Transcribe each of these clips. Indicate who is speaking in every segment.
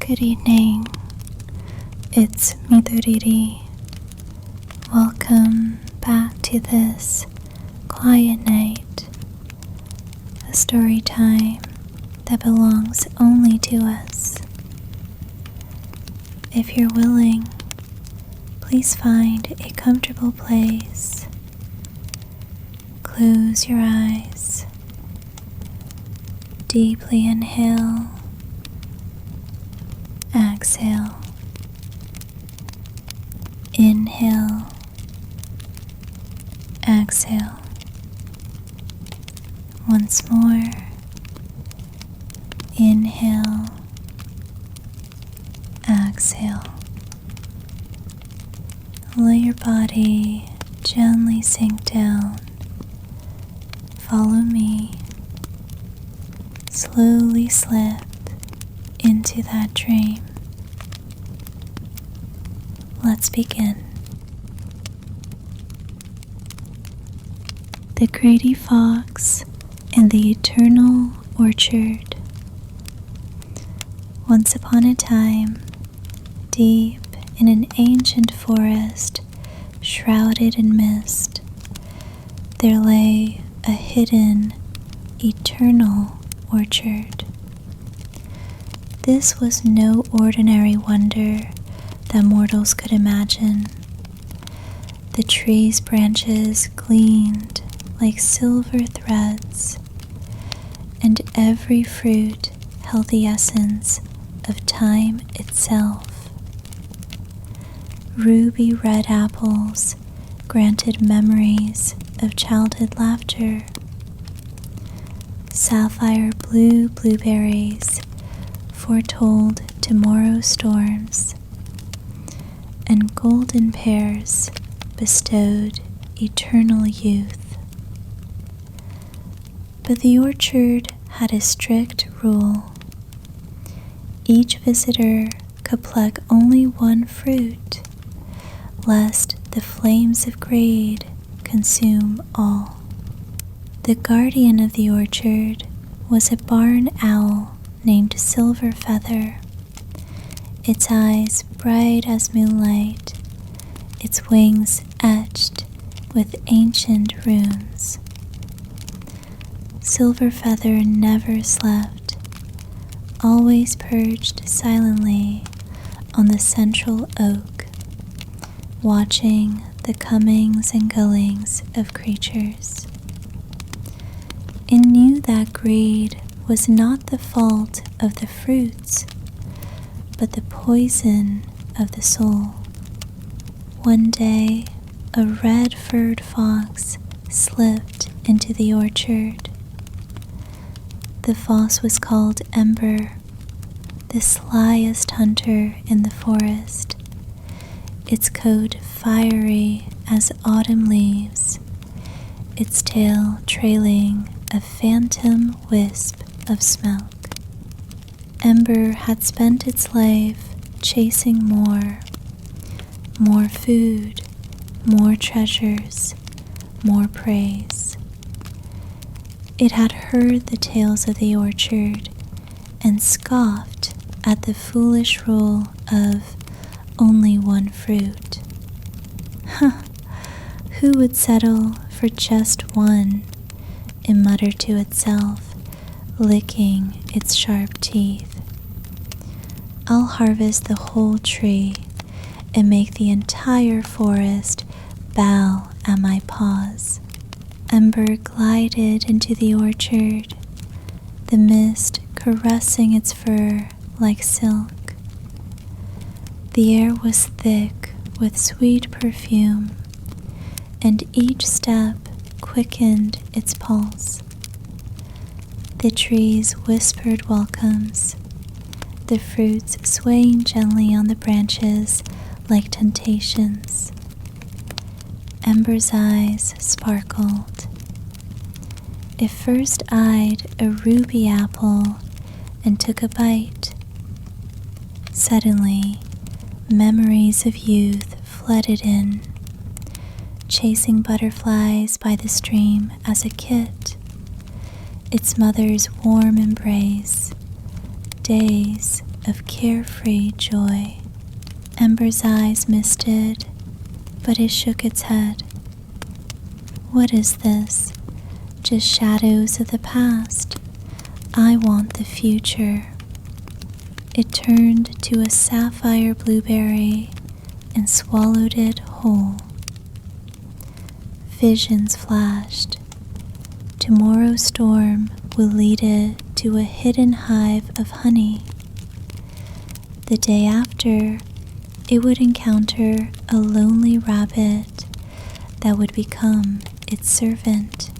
Speaker 1: Good evening, it's Midoriri. Welcome back to this quiet night, a story time that belongs only to us. If you're willing, please find a comfortable place. Close your eyes. Deeply inhale. Exhale. Inhale. Exhale. Once more. Inhale. Exhale. Let your body gently sink down. Follow me. Slowly slip into that dream. Let's begin. The Greedy Fox and the Eternal Orchard. Once upon a time, deep in an ancient forest shrouded in mist, there lay a hidden, eternal orchard. This was no ordinary wonder that mortals could imagine. The tree's branches gleamed like silver threads, and every fruit held the essence of time itself. Ruby red apples granted memories of childhood laughter. Sapphire blue blueberries foretold tomorrow's storms, and golden pears bestowed eternal youth. But the orchard had a strict rule. Each visitor could pluck only one fruit, lest the flames of greed consume all. The guardian of the orchard was a barn owl named Silver Feather, its eyes bright as moonlight, its wings etched with ancient runes. Silver Feather never slept, always perched silently on the central oak, watching the comings and goings of creatures. It knew that greed was not the fault of the fruits, but the poison of the soul. One day, a red-furred fox slipped into the orchard. The fox was called Ember, the slyest hunter in the forest, its coat fiery as autumn leaves, its tail trailing a phantom wisp of smoke. Ember had spent its life chasing more food, more treasures, more praise. It had heard the tales of the orchard and scoffed at the foolish rule of only one fruit. Who would settle for just one? It muttered to itself, licking its sharp teeth. I'll harvest the whole tree and make the entire forest bow at my paws. Ember glided into the orchard, the mist caressing its fur like silk. The air was thick with sweet perfume, and each step quickened its pulse. The trees whispered welcomes, the fruits swaying gently on the branches like temptations. Ember's eyes sparkled. It first eyed a ruby apple and took a bite. Suddenly, memories of youth flooded in, chasing butterflies by the stream as a kit, its mother's warm embrace, days of carefree joy. Ember's eyes misted, but it shook its head. What is this? Just shadows of the past. I want the future. It turned to a sapphire blueberry and swallowed it whole. Visions flashed. Tomorrow's storm will lead it to a hidden hive of honey. The day after, it would encounter a lonely rabbit that would become its servant.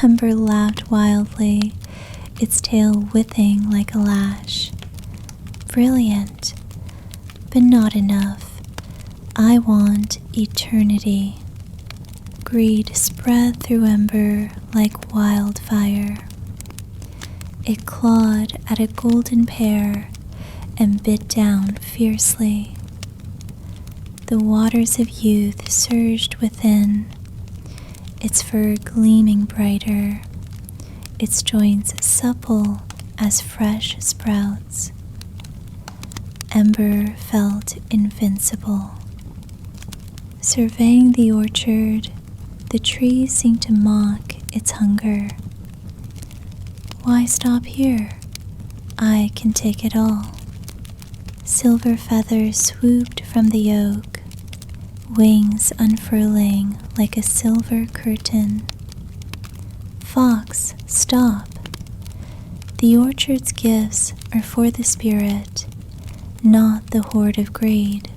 Speaker 1: Ember laughed wildly, its tail whipping like a lash. Brilliant, but not enough. I want eternity. Greed spread through Ember like wildfire. It clawed at a golden pear and bit down fiercely. The waters of youth surged within, its fur gleaming brighter, its joints supple as fresh sprouts. Ember felt invincible. Surveying the orchard, the trees seemed to mock its hunger. Why stop here? I can take it all. Silver feathers swooped from the oak, wings unfurling like a silver curtain. Fox, stop. The orchard's gifts are for the spirit, not the hoard of greed.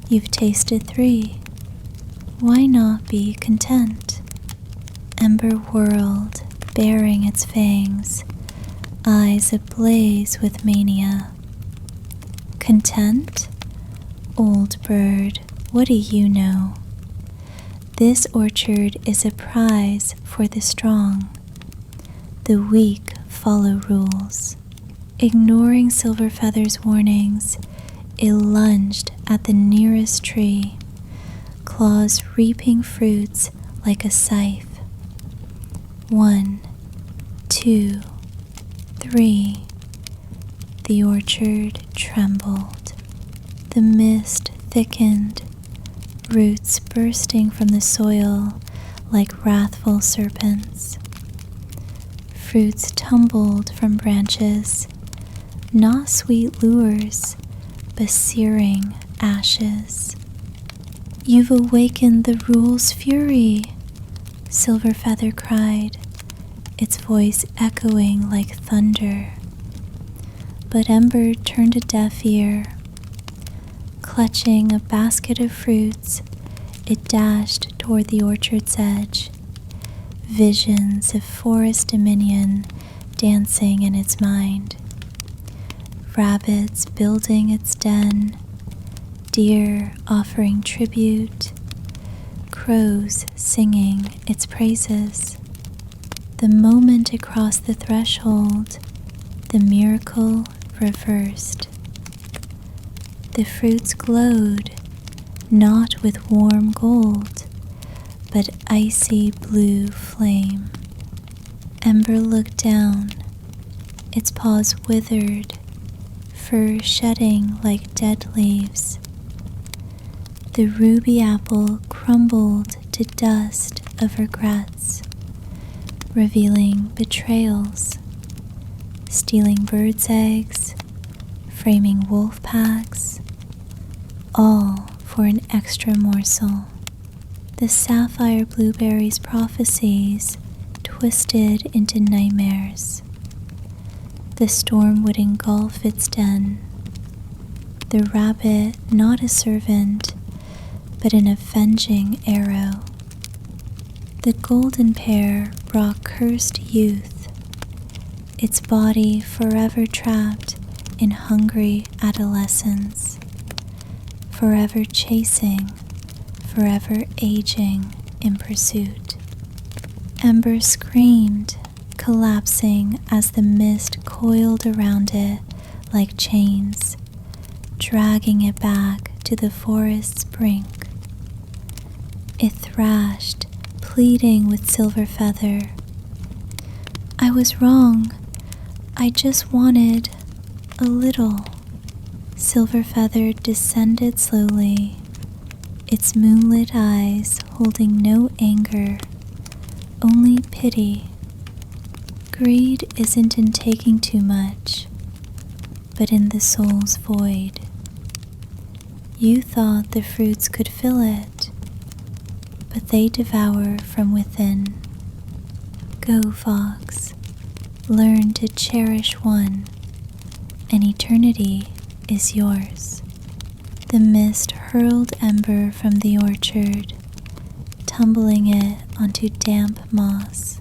Speaker 1: You've tasted 3. Why not be content? Ember whirled, baring its fangs, eyes ablaze with mania. Content? Old bird, what do you know? This orchard is a prize for the strong. The weak follow rules. Ignoring Silverfeather's warnings, it lunged at the nearest tree, claws reaping fruits like a scythe. 1, 2, 3. The orchard trembled. The mist thickened, roots bursting from the soil like wrathful serpents. Fruits tumbled from branches, not sweet lures, but searing ashes. You've awakened the rule's fury, Silverfeather cried, its voice echoing like thunder. But Ember turned a deaf ear. Clutching a basket of fruits, it dashed toward the orchard's edge, visions of forest dominion dancing in its mind. Rabbits building its den, deer offering tribute, crows singing its praises. The moment it crossed the threshold, the miracle reversed. The fruits glowed, not with warm gold, but icy blue flame. Ember looked down, its paws withered, fur shedding like dead leaves. The ruby apple crumbled to dust of regrets, revealing betrayals, stealing birds' eggs, framing wolf packs, all for an extra morsel. The sapphire blueberry's prophecies twisted into nightmares. The storm would engulf its den. The rabbit not a servant, but an avenging arrow. The golden pear brought cursed youth, its body forever trapped in hungry adolescence, forever chasing, forever aging in pursuit. Ember screamed, collapsing as the mist coiled around it like chains, dragging it back to the forest's brink. It thrashed, pleading with Silverfeather. I was wrong. I just wanted a little silver feather descended slowly, its moonlit eyes holding no anger, only pity. Greed isn't in taking too much, but in the soul's void. You thought the fruits could fill it, but they devour from within. Go, fox, learn to cherish one, and eternity is yours. The mist hurled ember from the orchard, tumbling it onto damp moss.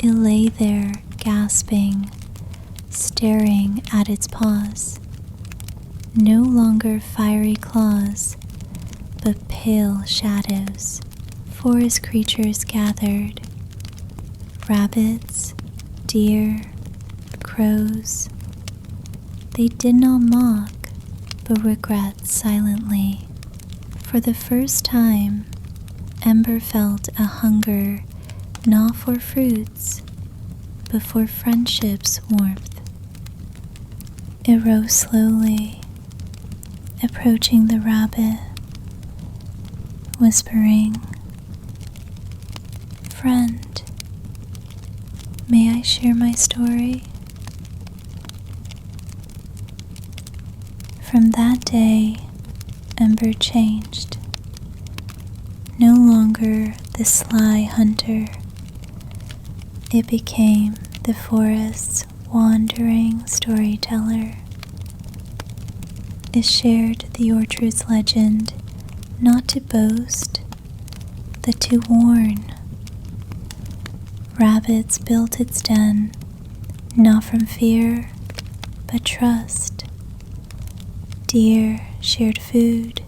Speaker 1: It lay there, gasping, staring at its paws. No longer fiery claws, but pale shadows. Forest creatures gathered. Rabbits, deer, crows. They did not mock, but regret silently. For the first time, Ember felt a hunger not for fruits, but for friendship's warmth. It rose slowly, approaching the rabbit, whispering, "Friend, may I share my story?" From that day, Ember changed. No longer the sly hunter, it became the forest's wandering storyteller. It shared the orchard's legend, not to boast, but to warn. Rabbits built its den, not from fear, but trust. Deer shared food,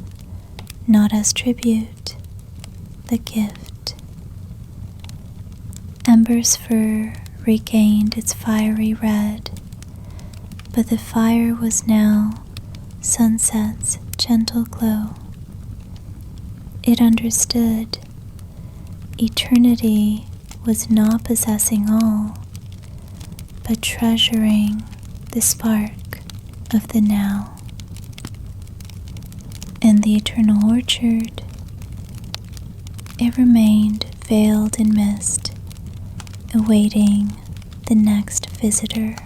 Speaker 1: not as tribute, but gift. Ember's fur regained its fiery red, but the fire was now sunset's gentle glow. It understood eternity was not possessing all, but treasuring the spark of the now. In the eternal orchard, it remained veiled in mist, awaiting the next visitor.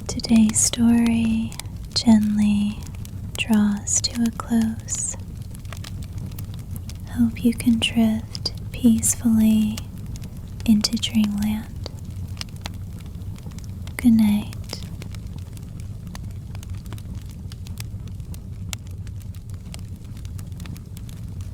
Speaker 1: Today's story gently draws to a close. Hope you can drift peacefully into dreamland. Good night.